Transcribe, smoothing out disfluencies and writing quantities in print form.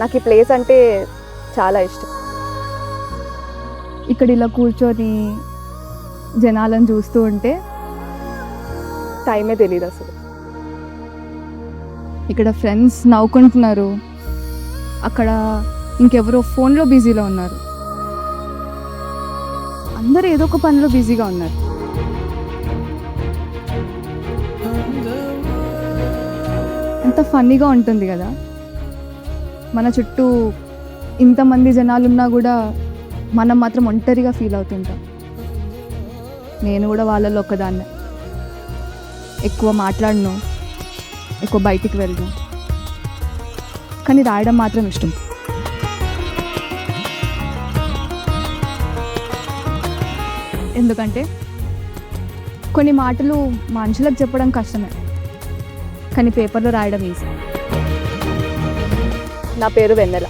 నాకు ఈ ప్లేస్ అంటే చాలా ఇష్టం. ఇక్కడ ఇలా కూర్చొని జనాలను చూస్తూ ఉంటే టైమే తెలియదు అసలు. ఇక్కడ ఫ్రెండ్స్ నవ్వుకుంటున్నారు, అక్కడ ఇంకెవరో ఫోన్లో బిజీలో ఉన్నారు, అందరూ ఏదో ఒక పనిలో బిజీగా ఉన్నారు. ఎంత ఫన్నీగా ఉంటుంది కదా. మన చుట్టూ ఇంతమంది జనాలు ఉన్నా కూడా మనం మాత్రం ఒంటరిగా ఫీల్ అవుతుంటాం. నేను కూడా వాళ్ళలో ఒక్కదాన్నే. ఎక్కువ మాట్లాడను, ఎక్కువ బయటికి వెళ్ళను, కానీ రాయడం మాత్రం ఇష్టం. ఎందుకంటే కొన్ని మాటలు మనుషులకు చెప్పడం కష్టమే, కానీ పేపర్లో రాయడం ఈజీ. నా పేరు వెన్నెల.